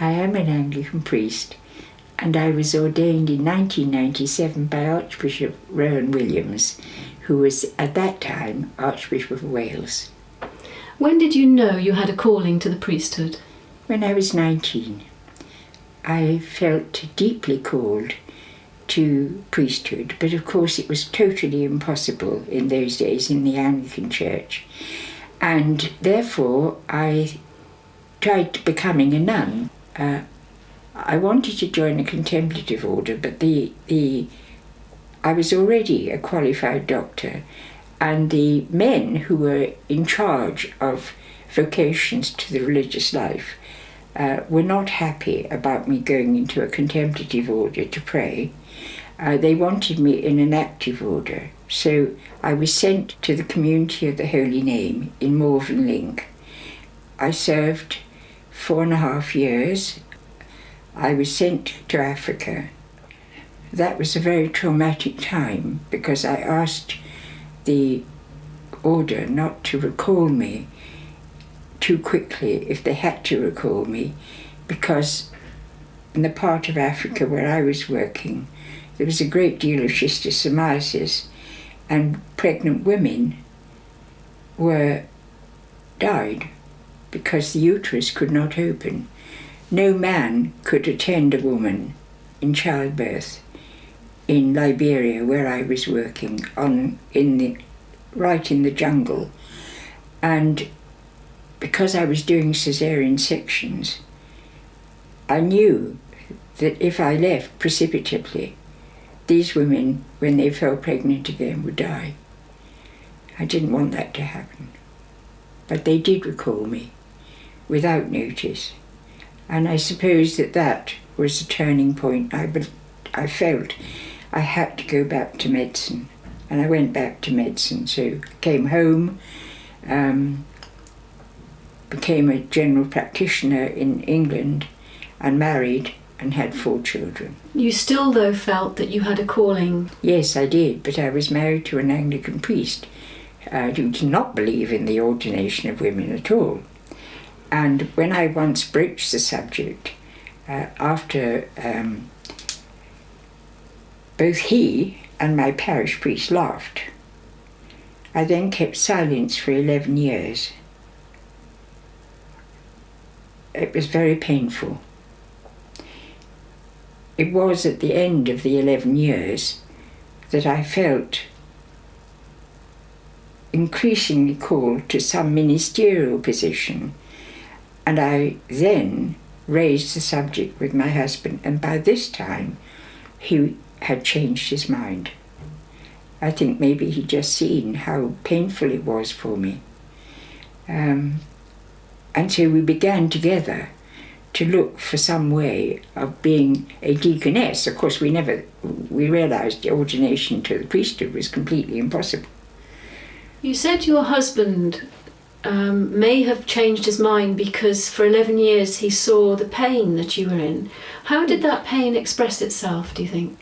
I am an Anglican priest, and I was ordained in 1997 by Archbishop Rowan Williams, who was at that time Archbishop of Wales. When did you know you had a calling to the priesthood? When I was 19, I felt deeply called to priesthood, but of course it was totally impossible in those days in the Anglican Church. And therefore I tried becoming a nun. I wanted to join a contemplative order, but I was already a qualified doctor, and the men who were in charge of vocations to the religious life were not happy about me going into a contemplative order to pray. They wanted me in an active order, so I was sent to the Community of the Holy Name in Morvenlink. I served 4.5 years. I was sent to Africa. That was a very traumatic time because I asked the order not to recall me too quickly if they had to recall me, because in the part of Africa where I was working there was a great deal of schistosomiasis, and pregnant women died because the uterus could not open. No man could attend a woman in childbirth in Liberia, where I was working, right in the jungle. And because I was doing caesarean sections, I knew that if I left precipitately, these women, when they fell pregnant again, would die. I didn't want that to happen. But they did recall me without notice. And I suppose that was a turning point. I felt I had to go back to medicine. And I went back to medicine. So I came home, became a general practitioner in England, and married and had 4 children. You still, though, felt that you had a calling? Yes, I did, but I was married to an Anglican priest who did not believe in the ordination of women at all. And when I once broached the subject, after both he and my parish priest laughed, I then kept silence for 11 years. It was very painful. It was at the end of the 11 years that I felt increasingly called to some ministerial position, and I then raised the subject with my husband, and by this time he had changed his mind. I think maybe he'd just seen how painful it was for me. And so we began together to look for some way of being a deaconess. Of course, we realised the ordination to the priesthood was completely impossible. You said your husband may have changed his mind because for 11 years he saw the pain that you were in. How did that pain express itself, do you think?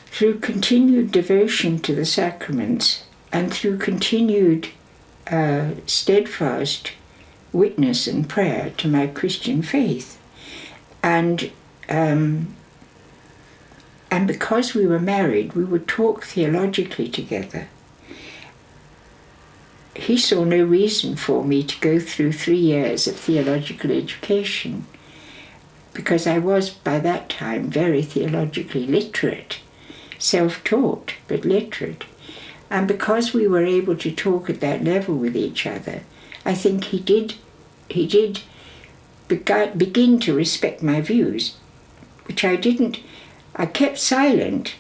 Through continued devotion to the sacraments and through continued steadfast witness and prayer to my Christian faith. And because we were married, we would talk theologically together. He saw no reason for me to go through 3 years of theological education, because I was by that time very theologically literate, self-taught but literate. And because we were able to talk at that level with each other, I think he did begin to respect my views, which I didn't. I kept silent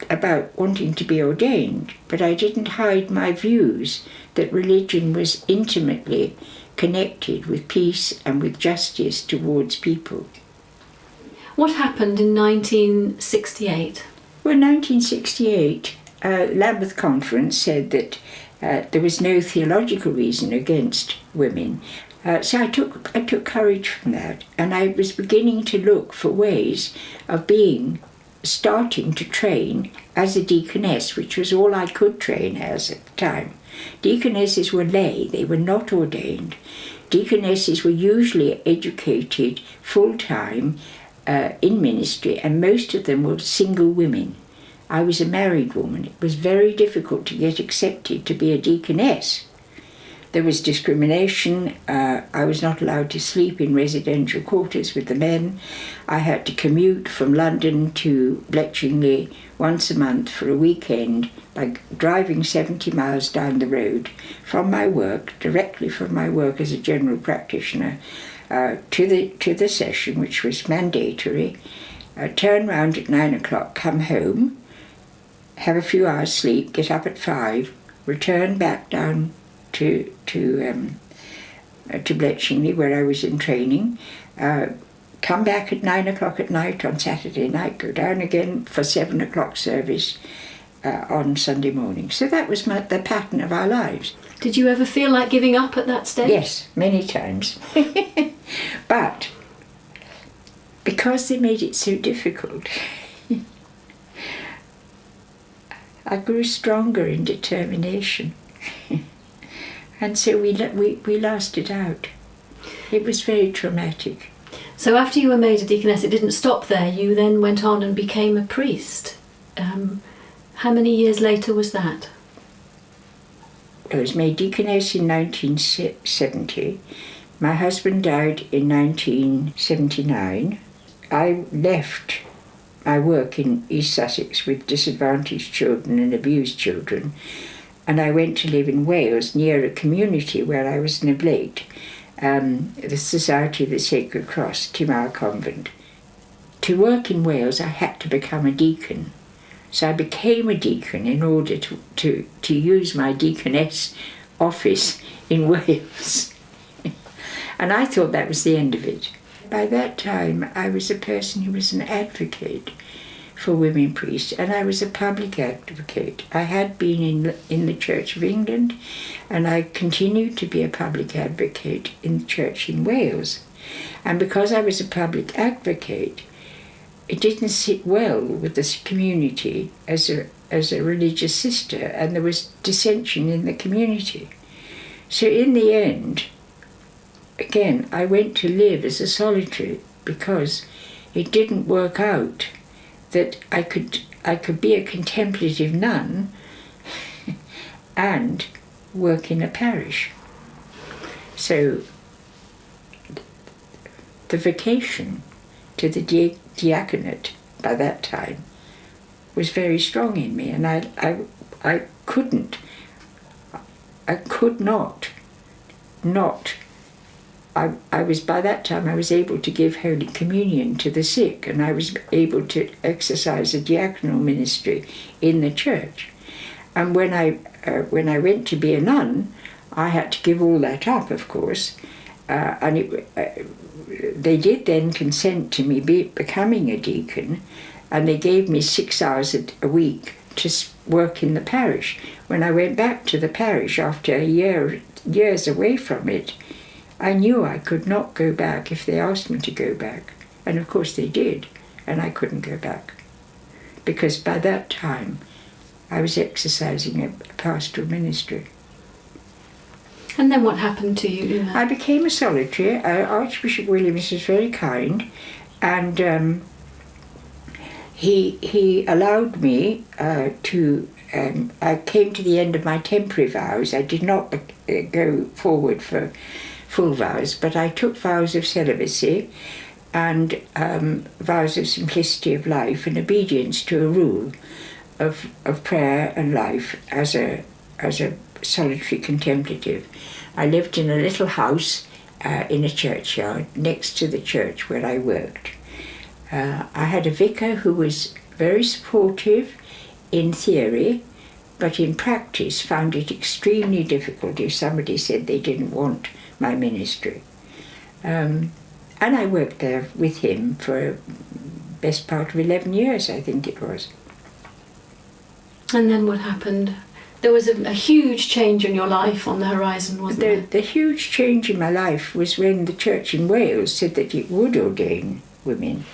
about wanting to be ordained, but I didn't hide my views that religion was intimately connected with peace and with justice towards people. What happened in 1968? Well, 1968, Lambeth Conference said that there was no theological reason against women. So I took courage from that, and I was beginning to look for ways of being starting to train as a deaconess, which was all I could train as at the time. Deaconesses were lay, they were not ordained. Deaconesses were usually educated full-time in ministry, and most of them were single women. I was a married woman. It was very difficult to get accepted to be a deaconess. There was discrimination. I was not allowed to sleep in residential quarters with the men. I had to commute from London to Bletchingley once a month for a weekend by driving 70 miles down the road from my work, directly from my work as a general practitioner, to the session, which was mandatory. Turn round at 9 o'clock, come home, have a few hours sleep, get up at 5, return back down to Bletchingley, where I was in training, come back at 9 o'clock at night on Saturday night, go down again for 7 o'clock service on Sunday morning. So that was the pattern of our lives. Did you ever feel like giving up at that stage? Yes, many times. But because they made it so difficult, I grew stronger in determination. And so we lasted out. It was very traumatic. So after you were made a deaconess, it didn't stop there. You then went on and became a priest. How many years later was that? I was made deaconess in 1970. My husband died in 1979. I left my work in East Sussex with disadvantaged children and abused children, and I went to live in Wales near a community where I was an oblate, the Society of the Sacred Cross, Timar Convent. To work in Wales, I had to become a deacon. So I became a deacon in order to use my deaconess office in Wales. And I thought that was the end of it. By that time, I was a person who was an advocate for women priests, and I was a public advocate. I had been in the Church of England, and I continued to be a public advocate in the church in Wales. And because I was a public advocate, it didn't sit well with this community as a religious sister, and there was dissension in the community. So in the end, again, I went to live as a solitary because it didn't work out that I could be a contemplative nun and work in a parish. So the vocation to the diaconate by that time was very strong in me, and I could not. I was, by that time, I was able to give Holy Communion to the sick, and I was able to exercise a diaconal ministry in the church. And when I went to be a nun, I had to give all that up, of course, and they did then consent to me becoming a deacon, and they gave me 6 hours a week to work in the parish. When I went back to the parish after years away from it, I knew I could not go back if they asked me to go back. And of course they did, and I couldn't go back. Because by that time, I was exercising a pastoral ministry. And then what happened to you? I became a solitary. Archbishop Williams was very kind, and he allowed me to. I came to the end of my temporary vows. I did not go forward for full vows, but I took vows of celibacy and vows of simplicity of life and obedience to a rule of prayer and life as a solitary contemplative. I lived in a little house in a churchyard next to the church where I worked. I had a vicar who was very supportive in theory, but in practice found it extremely difficult if somebody said they didn't want my ministry. And I worked there with him for best part of 11 years, I think it was. And then what happened? There was a huge change in your life on the horizon, wasn't there? The huge change in my life was when the church in Wales said that it would ordain women.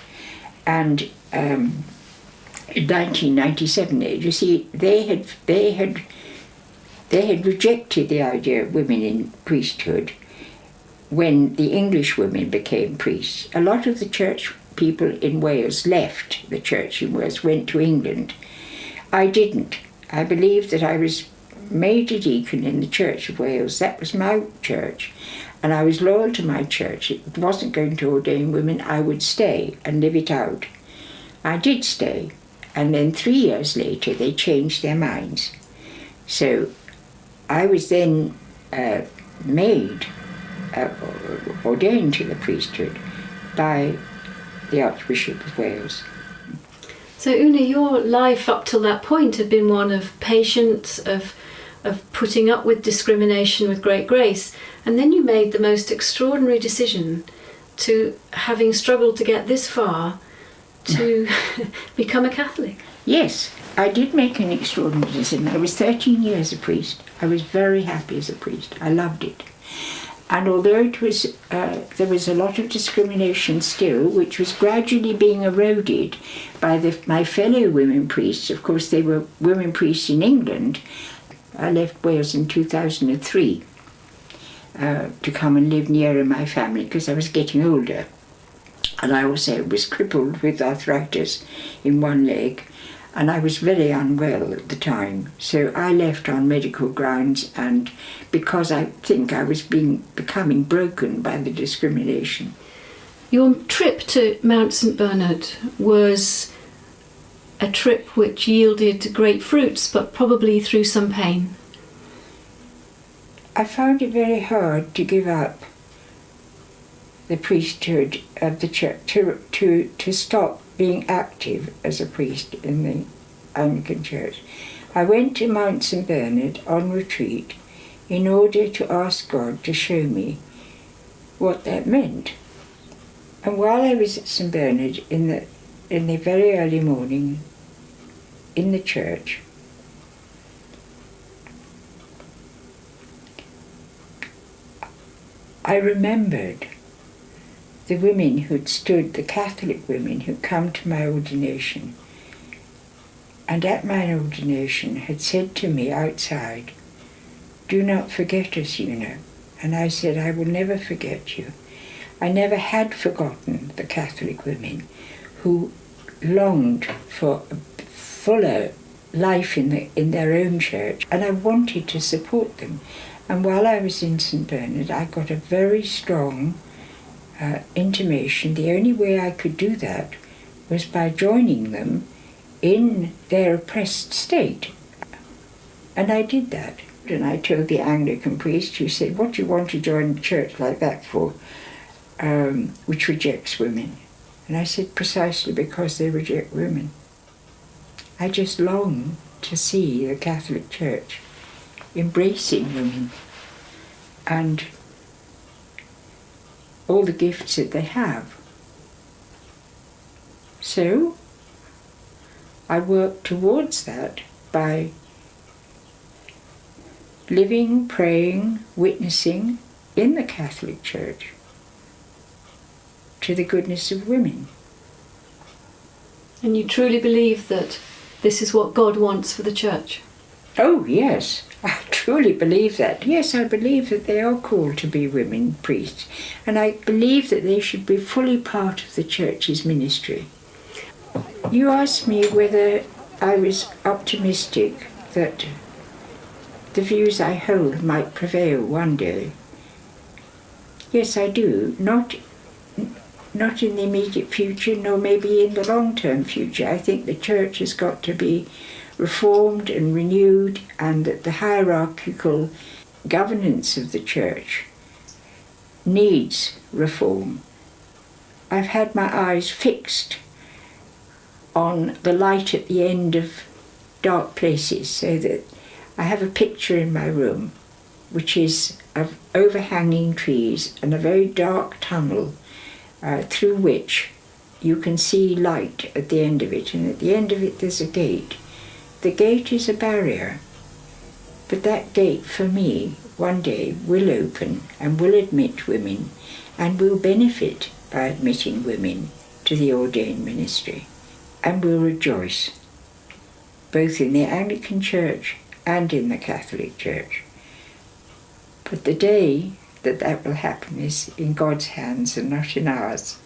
And in 1997. You see, they had rejected the idea of women in priesthood when the English women became priests. A lot of the church people in Wales left the church in Wales, went to England. I didn't. I believed that I was made a deacon in the Church of Wales. That was my church. And I was loyal to my church. It wasn't going to ordain women. I would stay and live it out. I did stay. And then 3 years later, they changed their minds. So I was then ordained to the priesthood by the Archbishop of Wales. So Una, your life up till that point had been one of patience, of putting up with discrimination with great grace, and then you made the most extraordinary decision, to having struggled to get this far, to become a Catholic. Yes, I did make an extraordinary decision. I was 13 years a priest. I was very happy as a priest. I loved it. And although it was, there was a lot of discrimination still, which was gradually being eroded by my fellow women priests. Of course, they were women priests in England. I left Wales in 2003 to come and live nearer my family because I was getting older. And I also was crippled with arthritis in one leg. And I was very unwell at the time, so I left on medical grounds, and because I think I was becoming broken by the discrimination. Your trip to Mount St Bernard was a trip which yielded great fruits, but probably through some pain. I found it very hard to give up the priesthood of the church, to stop being active as a priest in the Anglican Church. I went to Mount St Bernard on retreat in order to ask God to show me what that meant. And while I was at St Bernard in the very early morning in the church, I remembered the women who'd stood, the Catholic women who'd come to my ordination, and at my ordination had said to me outside, "Do not forget us, Una." And I said, "I will never forget you." I never had forgotten the Catholic women who longed for a fuller life in their own church, and I wanted to support them. And while I was in St Bernard, I got a very strong intimation. The only way I could do that was by joining them in their oppressed state. And I did that. And I told the Anglican priest, who said, "What do you want to join a church like that for, which rejects women?" And I said, "Precisely because they reject women. I just long to see the Catholic Church embracing women and all the gifts that they have." So I worked towards that by living, praying, witnessing in the Catholic Church to the goodness of women. And you truly believe that this is what God wants for the church? Oh yes, I truly believe that. Yes, I believe that they are called to be women priests, and I believe that they should be fully part of the church's ministry. You asked me whether I was optimistic that the views I hold might prevail one day. Yes, I do. Not in the immediate future, nor maybe in the long-term future. I think the church has got to be reformed and renewed, and that the hierarchical governance of the church needs reform. I've had my eyes fixed on the light at the end of dark places, so that I have a picture in my room which is of overhanging trees and a very dark tunnel through which you can see light at the end of it, and at the end of it there's a gate. The gate is a barrier, but that gate for me one day will open and will admit women, and will benefit by admitting women to the ordained ministry, and will rejoice both in the Anglican Church and in the Catholic Church. But the day that will happen is in God's hands and not in ours.